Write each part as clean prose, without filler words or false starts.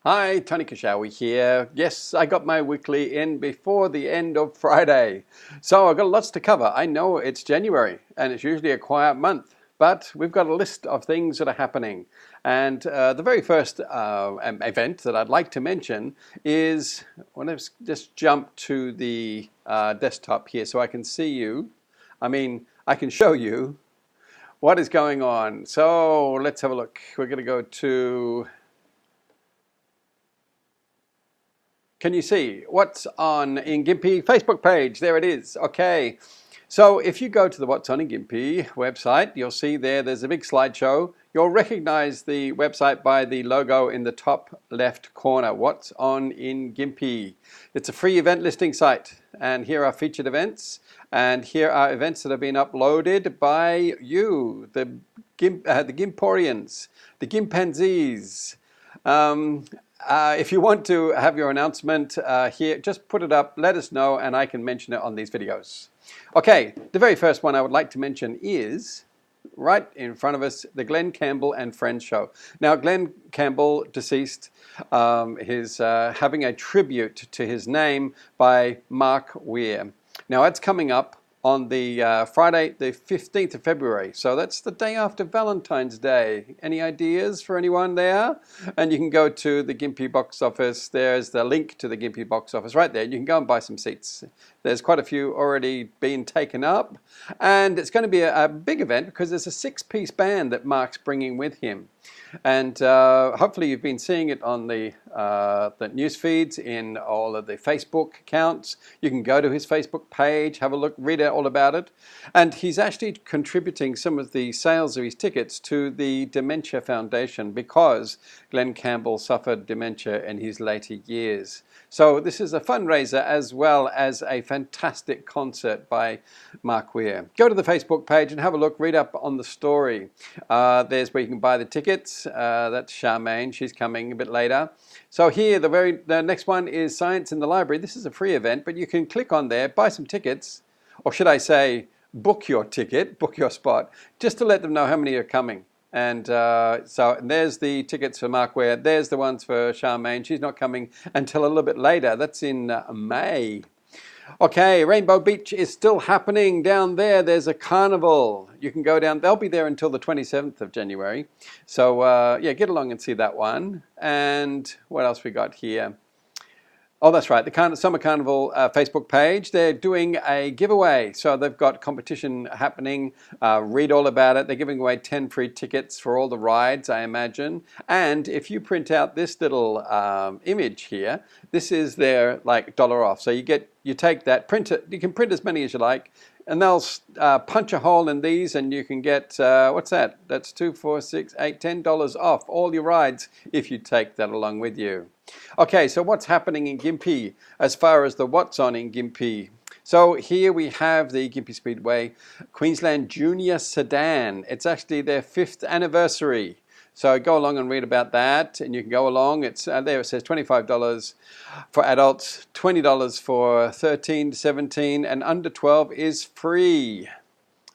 Hi, Tony Kishawi here. Yes, I got my weekly in before the end of Friday. So I've got lots to cover. I know it's January and it's usually a quiet month, but we've got a list of things that are happening. And the very first event that I'd like to mention is, well, let's just jump to the desktop here so I can see you. I can show you what is going on. So let's have a look. We're going to go to... Can you see what's on in Gympie Facebook page? There it is. Okay. So if you go to the What's On in Gympie website, you'll see there's a big slideshow. You'll recognize the website by the logo in the top left corner. What's On in Gympie. It's a free event listing site. And here are featured events. And here are events that have been uploaded by you, the Gymporians, the Gimpanzees. If you want to have your announcement here, just put it up, let us know, and I can mention it on these videos. Okay, the very first one I would like to mention is right in front of us, the Glen, Campbell and Friends show. Now, Glen Campbell, deceased, is having a tribute to his name by Mark Weir. Now, that's coming up on the Friday, the 15th of February. So that's the day after Valentine's Day. Any ideas for anyone there? And you can go to the Gympie box office. There's the link to the Gympie box office right there. You can go and buy some seats. There's quite a few already been taken up. And it's going to be a big event because there's a 6-piece band that Mark's bringing with him. And hopefully you've been seeing it on the news feeds in all of the Facebook accounts. You can go to his Facebook page, have a look, read all about it. And he's actually contributing some of the sales of his tickets to the Dementia Foundation because Glen Campbell suffered dementia in his later years. So this is a fundraiser as well as a fantastic concert by Mark Weir. Go to the Facebook page and have a look, read up on the story. There's where you can buy the tickets. That's Charmaine, she's coming a bit later. So here, the next one is Science in the Library. This is a free event, but you can click on there, buy some tickets, or should I say, book your ticket, book your spot, just to let them know how many are coming. And there's the tickets for Mark Weir. There's the ones for Charmaine. She's not coming until a little bit later. That's in May. Okay, Rainbow Beach is still happening down there. There's a carnival. You can go down. They'll be there until the 27th of January. So, yeah, get along and see that one. And what else we got here? Oh, that's right. The Summer Carnival Facebook page, they're doing a giveaway. So they've got competition happening. Read all about it. They're giving away 10 free tickets for all the rides, I imagine. And if you print out this little image here, this is their $1 off. So you take that, print it. You can print as many as you like. And they'll punch a hole in these and you can get, what's that? That's $2, $4, $6, $8, $10 off all your rides if you take that along with you. Okay, so what's happening in Gympie as far as the what's on in Gympie? So here we have the Gympie Speedway Queensland Junior Sedan. It's actually their 5th anniversary. So go along and read about that, and you can go along. It's there. It says $25 for adults, $20 for 13 to 17, and under 12 is free.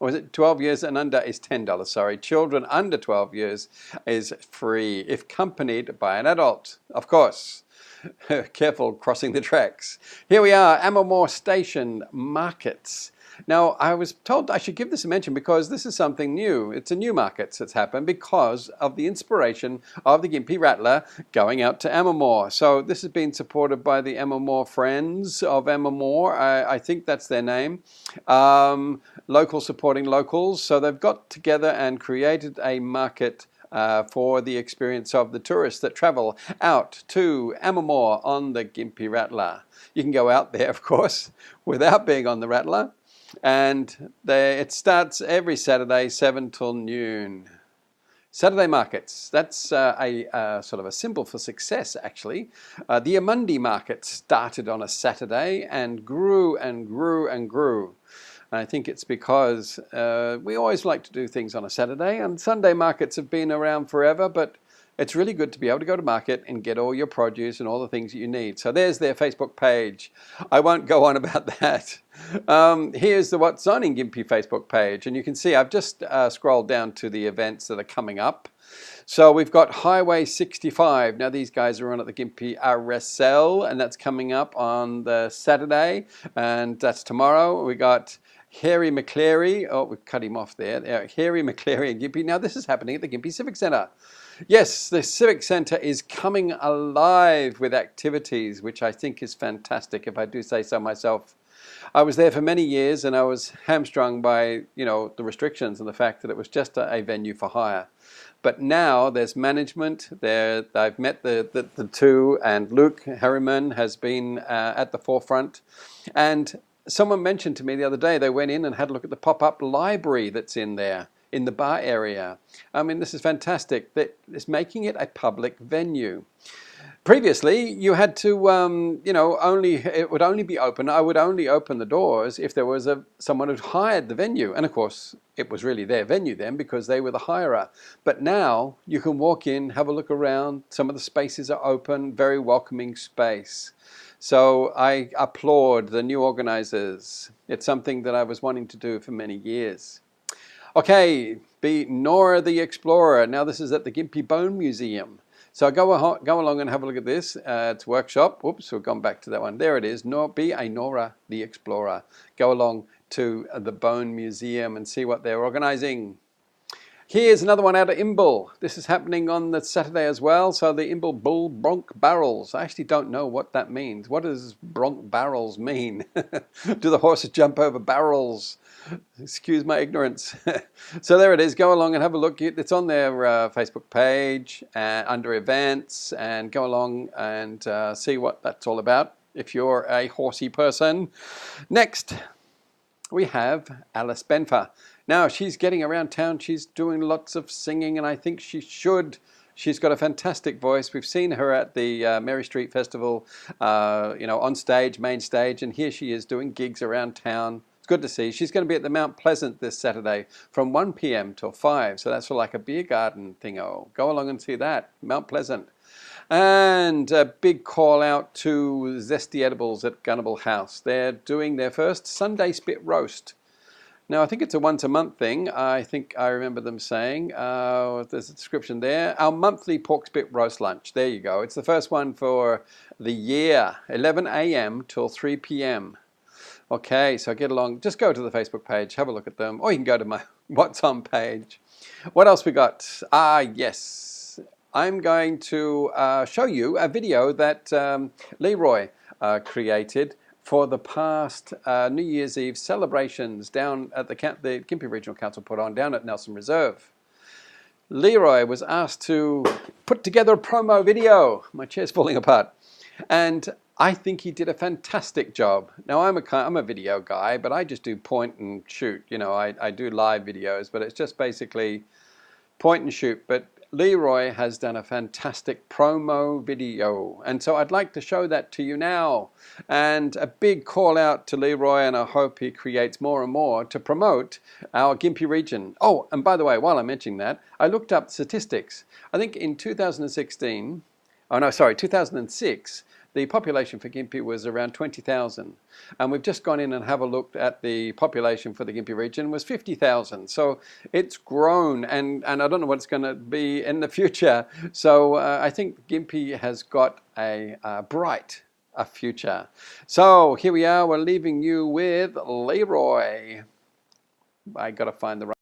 Or is it 12 years and under is $10? Sorry, children under 12 years is free if accompanied by an adult, of course. Careful crossing the tracks. Here we are, Amamoor Station Markets. Now, I was told I should give this a mention because this is something new. It's a new market that's happened because of the inspiration of the Gympie Rattler going out to Amamoor. So this has been supported by the Amamoor Friends of Amamoor. I think that's their name. Local supporting locals. So they've got together and created a market for the experience of the tourists that travel out to Amamoor on the Gympie Rattler. You can go out there, of course, without being on the Rattler. And it starts every Saturday, 7 till noon. Saturday markets, that's a sort of a symbol for success, actually. The Amundi market started on a Saturday and grew and grew and grew. And I think it's because we always like to do things on a Saturday, and Sunday markets have been around forever, but it's really good to be able to go to market and get all your produce and all the things that you need. So there's their Facebook page. I won't go on about that. Here's the What's On in Gympie Facebook page, and you can see I've just scrolled down to the events that are coming up. So we've got Highway 65. Now these guys are on at the Gympie RSL, and that's coming up on the Saturday, and that's tomorrow. We got Harry Maclary. Oh, we've cut him off there. Harry Maclary and Gympie. Now this is happening at the Gympie Civic Centre. Yes, the Civic Centre is coming alive with activities, which I think is fantastic, if I do say so myself. I was there for many years, and I was hamstrung by, the restrictions and the fact that it was just a venue for hire. But now there's management there. I've met the two, and Luke Harriman has been at the forefront. And someone mentioned to me the other day, they went in and had a look at the pop-up library that's in there, in the bar area. I mean, this is fantastic. That it's making it a public venue. Previously, you had to, it would only be open. I would only open the doors if there was someone who'd hired the venue. And of course, it was really their venue then because they were the hirer. But now you can walk in, have a look around. Some of the spaces are open, very welcoming space. So I applaud the new organizers. It's something that I was wanting to do for many years. Okay, Nora the Explorer. Now this is at the Gympie Bone Museum. So go along and have a look at this. It's workshop. Oops, we've gone back to that one. There it is. Be a Nora the Explorer. Go along to the Bone Museum and see what they're organizing. Here's another one out of Imbil. This is happening on the Saturday as well. So the Imbil Bull Bronc barrels. I actually don't know what that means. What does Bronc barrels mean? Do the horses jump over barrels? Excuse my ignorance. So there it is. Go along and have a look. It's on their Facebook page under events, and go along and see what that's all about if you're a horsey person. Next, we have Alice Benfer. Now she's getting around town. She's doing lots of singing, and I think she should. She's got a fantastic voice. We've seen her at the Mary Street Festival, on stage, main stage, and here she is doing gigs around town. It's good to see. She's going to be at the Mount Pleasant this Saturday from 1 p.m. till 5. So that's for like a beer garden thingo. Go along and see that. Mount Pleasant. And a big call out to Zesty Edibles at Carnival House. They're doing their first Sunday spit roast. Now, I think it's a once-a-month thing. I think I remember them saying, there's a description there, our monthly pork spit roast lunch. There you go. It's the first one for the year, 11 a.m. till 3 p.m. Okay, so get along. Just go to the Facebook page, have a look at them, or you can go to my What's On page. What else we got? Yes. I'm going to show you a video that Leroy created for the past New Year's Eve celebrations down at the Gympie Regional Council put on down at Nelson Reserve. Leroy was asked to put together a promo video. My chair's falling apart. And I think he did a fantastic job. Now, I'm a video guy, but I just do point and shoot. I do live videos, but it's just basically point and shoot. But Leroy has done a fantastic promo video, and so I'd like to show that to you now. And a big call out to Leroy, and I hope he creates more and more to promote our Gympie region. Oh, and by the way, while I'm mentioning that, I looked up statistics. I think in 2006, the population for Gympie was around 20,000. And we've just gone in and have a look at the population for the Gympie region was 50,000. So it's grown, and I don't know what it's going to be in the future. So I think Gympie has got a bright future. So here we are. We're leaving you with Leroy. I got to find the right